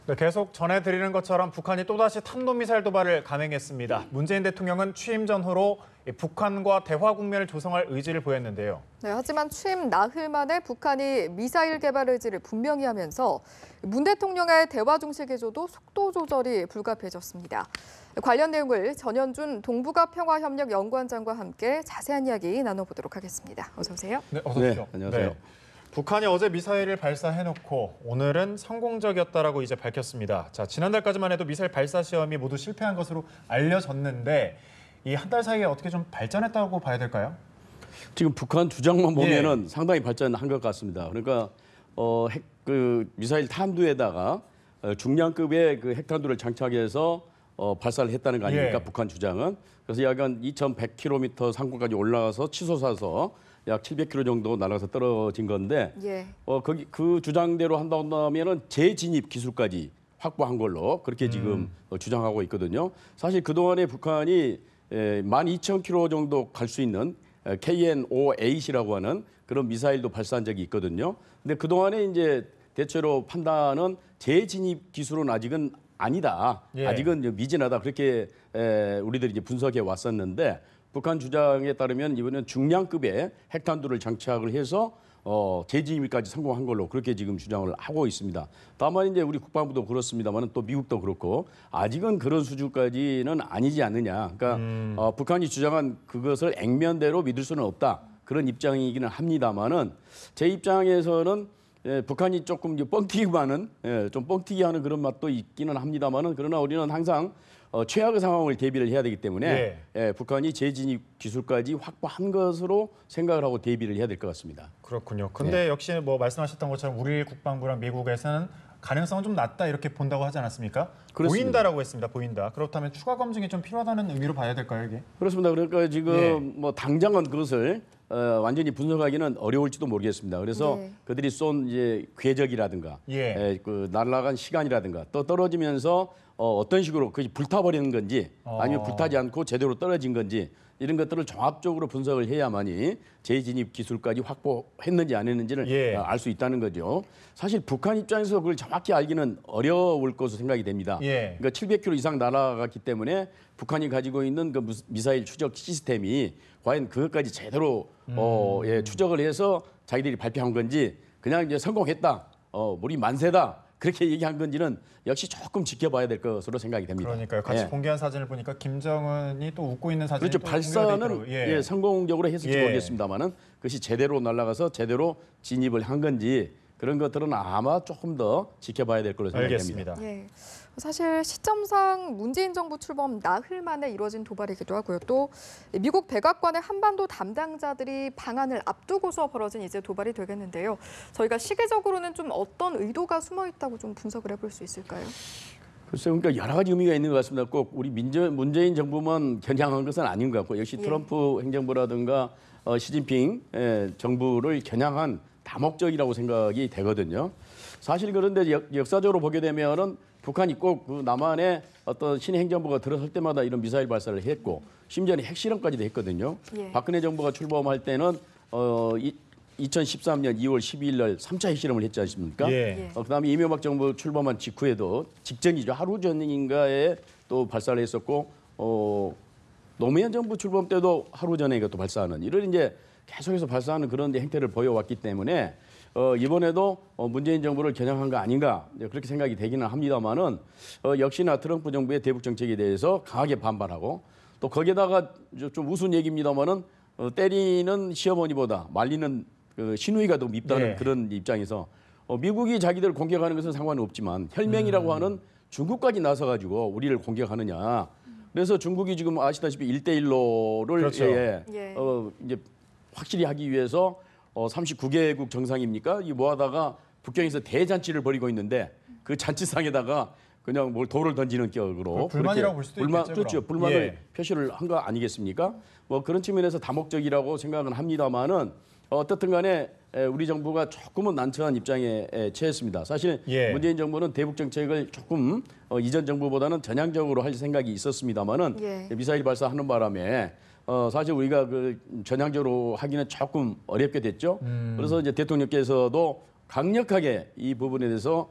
네, 계속 전해드리는 것처럼 북한이 또다시 탄도미사일 도발을 감행했습니다. 문재인 대통령은 취임 전후로 북한과 대화 국면을 조성할 의지를 보였는데요. 네, 하지만 취임 나흘 만에 북한이 미사일 개발 의지를 분명히 하면서 문 대통령의 대화 중시 개조도 속도 조절이 불가피해졌습니다. 관련 내용을 전현준 동북아평화협력연구원장과 함께 자세한 이야기 나눠보도록 하겠습니다. 어서 오세요. 네, 어서 오십시오. 네, 안녕하세요. 네. 북한이 어제 미사일을 발사해놓고 오늘은 성공적이었다라고 이제 밝혔습니다. 자, 지난달까지만 해도 미사일 발사 시험이 모두 실패한 것으로 알려졌는데 이 한 달 사이에 어떻게 좀 발전했다고 봐야 될까요? 지금 북한 주장만 보면은 상당히 발전한 것 같습니다. 그러니까 미사일 탄두에다가 중량급의 그 핵탄두를 장착해서 발사를 했다는 거 아닙니까? 북한 주장은. 그래서 약 한 2,100km 상공까지 올라가서 치솟아서 약 700km 정도 날아가서 떨어진 건데 그 주장대로 한다면은 재진입 기술까지 확보한 걸로 그렇게 지금 주장하고 있거든요. 사실 그동안에 북한이 12,000km 정도 갈 수 있는 KN-5-8이라고 하는 그런 미사일도 발사한 적이 있거든요. 근데 그동안에 이제 대체로 판단은 재진입 기술은 아직은 아니다. 아직은 미진하다. 그렇게 우리들이 이제 분석해 왔었는데 북한 주장에 따르면 이번엔 중량급의 핵탄두를 장착을 해서 재진입까지 성공한 걸로 그렇게 지금 주장을 하고 있습니다. 다만 이제 우리 국방부도 그렇습니다만 또 미국도 그렇고 아직은 그런 수준까지는 아니지 않느냐. 그러니까 북한이 주장한 그것을 액면대로 믿을 수는 없다. 그런 입장이기는 합니다만은 제 입장에서는 북한이 조금 뻥튀기하는 좀 뻥튀기하는 그런 맛도 있기는 합니다만은 그러나 우리는 항상 최악의 상황을 대비를 해야 되기 때문에 북한이 재진입 기술까지 확보한 것으로 생각을 하고 대비를 해야 될 것 같습니다. 그렇군요. 근데 역시 뭐 말씀하셨던 것처럼 우리 국방부랑 미국에서는 가능성은 좀 낮다 이렇게 본다고 하지 않았습니까? 그렇습니다. 보인다라고 했습니다. 보인다. 그렇다면 추가 검증이 좀 필요하다는 의미로 봐야 될까요, 이게? 그렇습니다. 그러니까 지금 뭐 당장은 그것을 완전히 분석하기는 어려울지도 모르겠습니다. 그래서 그들이 쏜 이제 궤적이라든가 그 날아간 시간이라든가 또 떨어지면서 어떤 식으로 그게 불타버리는 건지 아니면 불타지 않고 제대로 떨어진 건지 이런 것들을 종합적으로 분석을 해야만이 재진입 기술까지 확보했는지 안 했는지를 알 수 있다는 거죠. 사실 북한 입장에서 그걸 정확히 알기는 어려울 것으로 생각이 됩니다. 그러니까 700km 이상 날아갔기 때문에 북한이 가지고 있는 그 미사일 추적 시스템이 과연 그것까지 제대로 추적을 해서 자기들이 발표한 건지 그냥 이제 성공했다, 우리 만세다. 그렇게 얘기한 건지는 역시 조금 지켜봐야 될 것으로 생각이 됩니다. 그러니까요. 같이 공개한 사진을 보니까 김정은이 또 웃고 있는 사진이 그렇죠. 또 발사는 성공적으로 했을지 모르겠습니다만은 그것이 제대로 날아가서 제대로 진입을 한 건지 그런 것들은 아마 조금 더 지켜봐야 될 걸로 생각이 됩니다. 사실 시점상 문재인 정부 출범 나흘 만에 이루어진 도발이기도 하고요. 또 미국 백악관의 한반도 담당자들이 방한을 앞두고서 벌어진 이제 도발이 되겠는데요. 저희가 시기적으로는 좀 어떤 의도가 숨어 있다고 좀 분석을 해볼 수 있을까요? 글쎄요. 그러니까 여러 가지 의미가 있는 것 같습니다. 꼭 우리 문재인 정부만 겨냥한 것은 아닌 것 같고 역시 트럼프 행정부라든가 시진핑 정부를 겨냥한 다목적이라고 생각이 되거든요. 사실 그런데 역사적으로 보게 되면은 북한이 꼭 그 남한의 어떤 신의 행정부가 들어설 때마다 이런 미사일 발사를 했고 심지어는 핵실험까지도 했거든요. 박근혜 정부가 출범할 때는 2013년 2월 12일 날 3차 핵실험을 했지 않습니까? 그다음에 이명박 정부 출범한 직후에도 직전이죠. 하루 전인가에 또 발사를 했었고 노무현 정부 출범 때도 하루 전에 이것도 발사하는 이런 이제 계속해서 발사하는 그런 행태를 보여왔기 때문에 이번에도 문재인 정부를 겨냥한 거 아닌가 그렇게 생각이 되기는 합니다만은 역시나 트럼프 정부의 대북 정책에 대해서 강하게 반발하고 또 거기에다가 좀 우스운 얘기입니다만은 때리는 시어머니보다 말리는 그 시누이가 더 밉다는 그런 입장에서 미국이 자기들을 공격하는 것은 상관은 없지만 혈맹이라고 하는 중국까지 나서가지고 우리를 공격하느냐. 그래서 중국이 지금 아시다시피 1대1로를 이제 확실히 하기 위해서 39개국 정상입니까? 이 모아다가 북경에서 대잔치를 벌이고 있는데 그 잔치상에다가 그냥 뭘 돌을 던지는 격으로 불만이라고 볼 수도 있겠죠. 그렇죠. 불만을 표시를 한 거 아니겠습니까? 뭐 그런 측면에서 다목적이라고 생각은 합니다만은 어떻든 간에 우리 정부가 조금은 난처한 입장에 처했습니다. 사실 문재인 정부는 대북 정책을 조금 이전 정부보다는 전향적으로 할 생각이 있었습니다만은 미사일 발사하는 바람에 사실 우리가 그 전향적으로 하기는 조금 어렵게 됐죠. 그래서 이제 대통령께서도 강력하게 이 부분에 대해서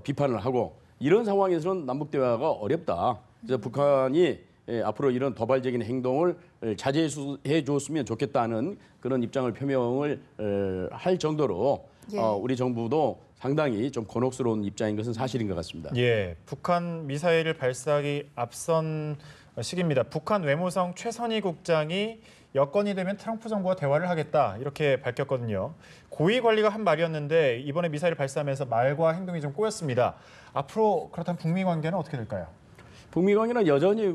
비판을 하고 이런 상황에서는 남북 대화가 어렵다. 그래서 북한이 앞으로 이런 도발적인 행동을 자제해 줬으면 좋겠다는 그런 입장을 표명을 할 정도로 예. 우리 정부도 상당히 좀 곤혹스러운 입장인 것은 사실인 것 같습니다. 예, 북한 미사일을 발사하기 앞선 시기입니다. 북한 외무성 최선희 국장이 여건이 되면 트럼프 정부와 대화를 하겠다 이렇게 밝혔거든요. 고위 관리가 한 말이었는데 이번에 미사일을 발사하면서 말과 행동이 좀 꼬였습니다. 앞으로 그렇다면 북미 관계는 어떻게 될까요? 북미 관계는 여전히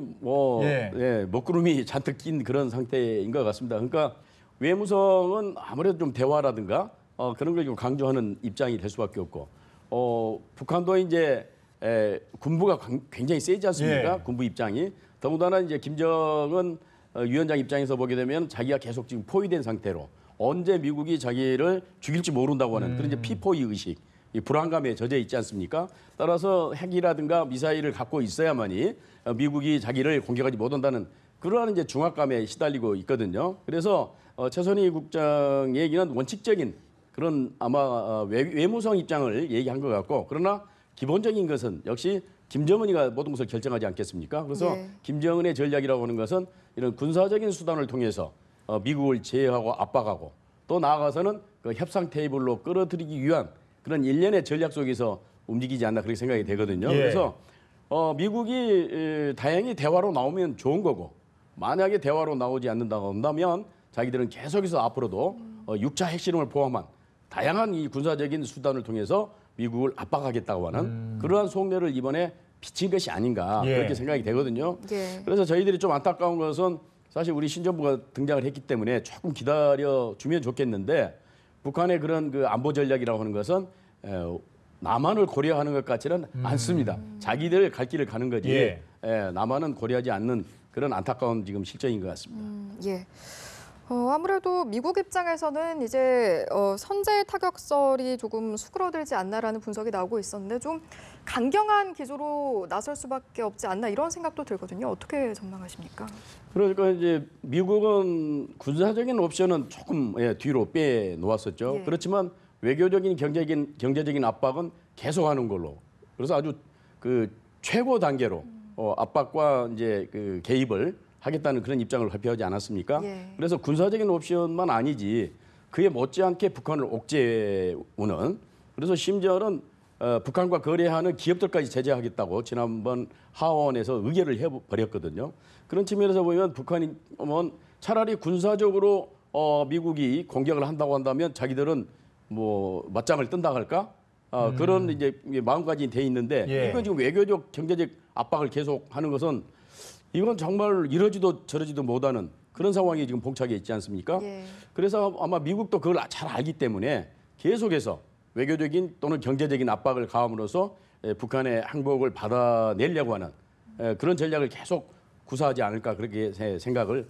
예. 먹구름이 잔뜩 낀 그런 상태인 것 같습니다. 그러니까 외무성은 아무래도 좀 대화라든가 그런 걸 좀 강조하는 입장이 될 수밖에 없고 북한도 이제 군부가 굉장히 세지 않습니까? 예. 군부 입장이 더군다나 이제 김정은 위원장 입장에서 보게 되면 자기가 계속 지금 포위된 상태로 언제 미국이 자기를 죽일지 모른다고 하는 그런 이제 피포위 의식, 이 불안감에 젖어 있지 않습니까? 따라서 핵이라든가 미사일을 갖고 있어야만이 미국이 자기를 공격하지 못한다는 그러한 이제 중압감에 시달리고 있거든요. 그래서 최선희 국장 얘기는 원칙적인 그런 아마 외무성 입장을 얘기한 것 같고 그러나 기본적인 것은 역시 김정은이가 모든 것을 결정하지 않겠습니까? 그래서 예. 김정은의 전략이라고 하는 것은 이런 군사적인 수단을 통해서 미국을 제어하고 압박하고 또 나아가서는 그 협상 테이블로 끌어들이기 위한 그런 일련의 전략 속에서 움직이지 않나 그렇게 생각이 되거든요. 예. 그래서 미국이 다행히 대화로 나오면 좋은 거고 만약에 대화로 나오지 않는다고 한다면 자기들은 계속해서 앞으로도 6차 핵실험을 포함한 다양한 이 군사적인 수단을 통해서 미국을 압박하겠다고 하는 그러한 속내를 이번에 비친 것이 아닌가 예. 그렇게 생각이 되거든요. 예. 그래서 저희들이 좀 안타까운 것은 사실 우리 신정부가 등장을 했기 때문에 조금 기다려 주면 좋겠는데 북한의 그런 그 안보 전략이라고 하는 것은 남한을 고려하는 것 같지는 않습니다. 자기들 갈 길을 가는 거지. 예. 남한은 고려하지 않는 그런 안타까운 지금 실정인 것 같습니다. 예. 아무래도 미국 입장에서는 이제 선제 타격설이 조금 수그러들지 않나라는 분석이 나오고 있었는데 좀 강경한 기조로 나설 수밖에 없지 않나 이런 생각도 들거든요. 어떻게 전망하십니까? 그러니까 이제 미국은 군사적인 옵션은 조금 뒤로 빼놓았었죠. 예. 그렇지만 외교적인 경제적인 압박은 계속하는 걸로. 그래서 아주 그 최고 단계로 압박과 이제 그 개입을 하겠다는 그런 입장을 발표하지 않았습니까? 예. 그래서 군사적인 옵션만 아니지 그에 못지않게 북한을 옥죄우는 그래서 심지어는 북한과 거래하는 기업들까지 제재하겠다고 지난번 하원에서 의결을 해버렸거든요. 그런 측면에서 보면 북한이 차라리 군사적으로 미국이 공격을 한다고 한다면 자기들은 뭐 맞짱을 뜬다 할까? 그런 이제 마음까지 돼 있는데 예. 이건 지금 외교적 경제적 압박을 계속하는 것은 이건 정말 이러지도 저러지도 못하는 그런 상황이 지금 봉착해 있지 않습니까? 예. 그래서 아마 미국도 그걸 잘 알기 때문에 계속해서 외교적인 또는 경제적인 압박을 가함으로써 북한의 항복을 받아내려고 하는 그런 전략을 계속 구사하지 않을까 그렇게 생각을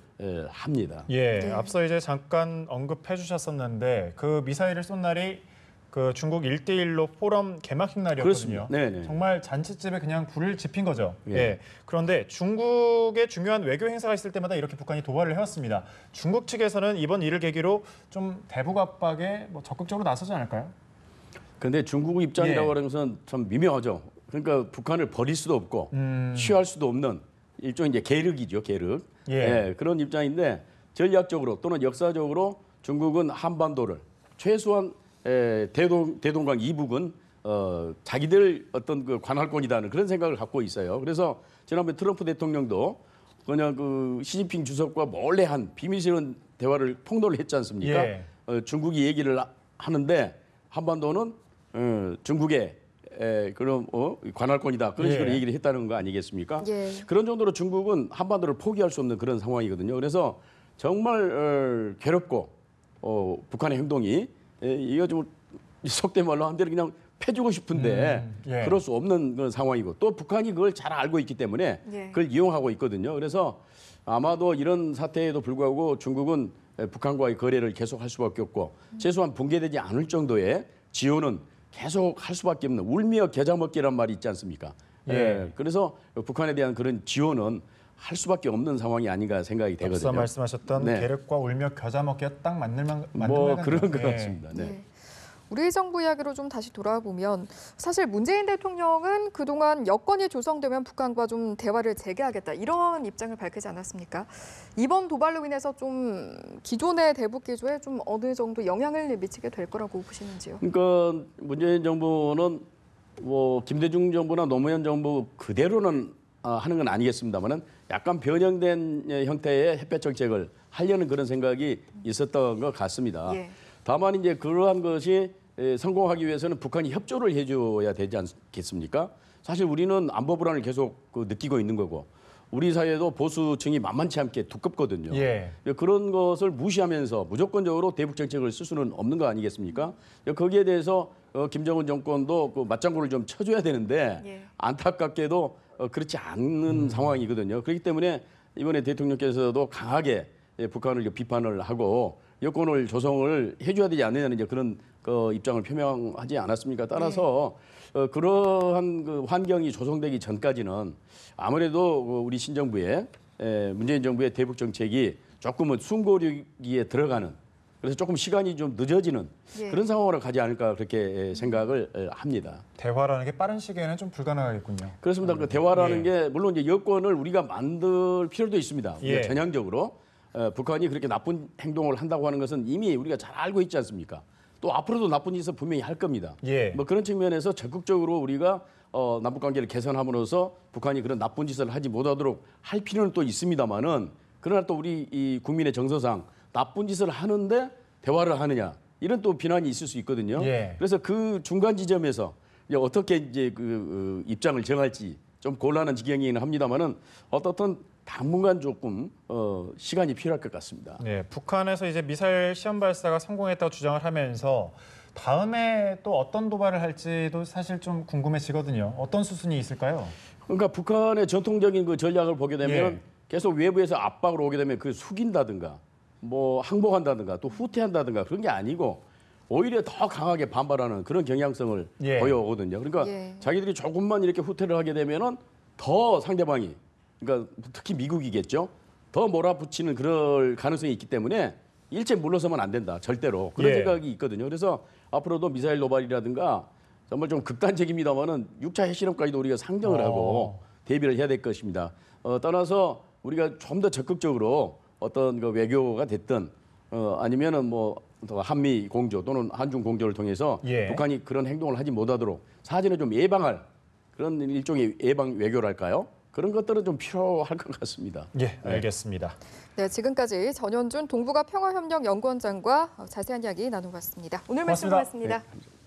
합니다. 예, 네. 앞서 이제 잠깐 언급해 주셨었는데 그 미사일을 쏜 날이 그 중국 1대1로 포럼 개막식 날이었거든요. 그렇습니다. 네네. 정말 잔치집에 그냥 불을 지핀 거죠. 예. 예. 그런데 중국의 중요한 외교 행사가 있을 때마다 이렇게 북한이 도발을 해왔습니다. 중국 측에서는 이번 일을 계기로 좀 대북 압박에 뭐 적극적으로 나서지 않을까요? 그런데 중국 입장이라고 예. 하는 것은 참 미묘하죠. 그러니까 북한을 버릴 수도 없고 취할 수도 없는 일종의 이제 계륵이죠, 계륵. 예. 그런 입장인데 전략적으로 또는 역사적으로 중국은 한반도를 최소한 대동강 이북은 자기들 어떤 그 관할권이라는 그런 생각을 갖고 있어요. 그래서 지난번 트럼프 대통령도 그냥 그 시진핑 주석과 몰래 한 비밀스러운 대화를 폭로를 했지 않습니까? 예. 중국이 얘기를 하는데 한반도는 중국의 그런 관할권이다 그런 식으로 예. 얘기를 했다는 거 아니겠습니까? 예. 그런 정도로 중국은 한반도를 포기할 수 없는 그런 상황이거든요. 그래서 정말 괴롭고 북한의 행동이 이거 좀 속된 말로 한 대로 그냥 패주고 싶은데 예. 그럴 수 없는 그런 상황이고 또 북한이 그걸 잘 알고 있기 때문에 예. 그걸 이용하고 있거든요. 그래서 아마도 이런 사태에도 불구하고 중국은 북한과의 거래를 계속할 수밖에 없고 최소한 붕괴되지 않을 정도의 지원은 계속 할 수밖에 없는 울며 겨자 먹기란 말이 있지 않습니까? 예. 그래서 북한에 대한 그런 지원은 할 수밖에 없는 상황이 아닌가 생각이 되거든요. 앞서 말씀하셨던 네. 계륵과 울며 겨자 먹기가 딱 맞는 뭐 말인가요? 그런 것 예. 같습니다. 네. 예. 우리 정부 이야기로 좀 다시 돌아보면 사실 문재인 대통령은 그동안 여건이 조성되면 북한과 좀 대화를 재개하겠다 이런 입장을 밝히지 않았습니까? 이번 도발로 인해서 좀 기존의 대북 기조에 좀 어느 정도 영향을 미치게 될 거라고 보시는지요? 그러니까 문재인 정부는 뭐 김대중 정부나 노무현 정부 그대로는 하는 건 아니겠습니다만은 약간 변형된 형태의 햇볕 정책을 하려는 그런 생각이 있었던 것 같습니다. 예. 다만 이제 그러한 것이 성공하기 위해서는 북한이 협조를 해줘야 되지 않겠습니까? 사실 우리는 안보 불안을 계속 느끼고 있는 거고 우리 사회도 보수층이 만만치 않게 두껍거든요. 예. 그런 것을 무시하면서 무조건적으로 대북 정책을 쓸 수는 없는 거 아니겠습니까? 거기에 대해서 김정은 정권도 그 맞장구를 좀 쳐줘야 되는데 예. 안타깝게도 그렇지 않는 상황이거든요. 그렇기 때문에 이번에 대통령께서도 강하게 북한을 비판을 하고 여건을 조성을 해줘야 되지 않느냐는 이제 그런 입장을 표명하지 않았습니까? 따라서 그러한 그 환경이 조성되기 전까지는 아무래도 우리 신정부의 문재인 정부의 대북 정책이 조금은 숨고르기에 들어가는 그래서 조금 시간이 좀 늦어지는 예. 그런 상황으로 가지 않을까 그렇게 생각을 합니다. 대화라는 게 빠른 시기에는 좀 불가능하겠군요. 그렇습니다. 그 대화라는 예. 게 물론 이제 여건을 우리가 만들 필요도 있습니다. 우리가 예. 전향적으로 북한이 그렇게 나쁜 행동을 한다고 하는 것은 이미 우리가 잘 알고 있지 않습니까? 또 앞으로도 나쁜 짓을 분명히 할 겁니다. 예. 뭐 그런 측면에서 적극적으로 우리가 남북 관계를 개선함으로써 북한이 그런 나쁜 짓을 하지 못하도록 할 필요는 또 있습니다만은 그러나 또 우리 이 국민의 정서상 나쁜 짓을 하는데 대화를 하느냐 이런 또 비난이 있을 수 있거든요. 예. 그래서 그 중간 지점에서 이제 어떻게 이제 그 입장을 정할지 좀 곤란한 지경이긴 합니다만은 어떻든 당분간 조금 시간이 필요할 것 같습니다. 네, 북한에서 이제 미사일 시험 발사가 성공했다고 주장을 하면서 다음에 또 어떤 도발을 할지도 사실 좀 궁금해지거든요. 어떤 수순이 있을까요? 그러니까 북한의 전통적인 그 전략을 보게 되면 예. 계속 외부에서 압박을 오게 되면 그 숙인다든가 뭐 항복한다든가 또 후퇴한다든가 그런 게 아니고 오히려 더 강하게 반발하는 그런 경향성을 예. 보여오거든요. 그러니까 예. 자기들이 조금만 이렇게 후퇴를 하게 되면은 더 상대방이 그러니까 특히 미국이겠죠. 더 몰아붙이는 그럴 가능성이 있기 때문에 일제 물러서면 안 된다. 절대로. 그런 예. 생각이 있거든요. 그래서 앞으로도 미사일 도발이라든가 정말 좀 극단적입니다만은 6차 핵실험까지도 우리가 상정을 하고 대비를 해야 될 것입니다. 따라서 우리가 좀 더 적극적으로 어떤 그 외교가 됐든 아니면은 뭐 한미 공조 또는 한중 공조를 통해서 예. 북한이 그런 행동을 하지 못하도록 사전에 좀 예방할 그런 일종의 예방 외교랄까요? 그런 것들은 좀 필요할 것 같습니다. 예, 알겠습니다. 네, 지금까지 전현준 동북아 평화협력연구원장과 자세한 이야기 나눠봤습니다. 오늘 말씀 고맙습니다. 고맙습니다. 네, 감사합니다.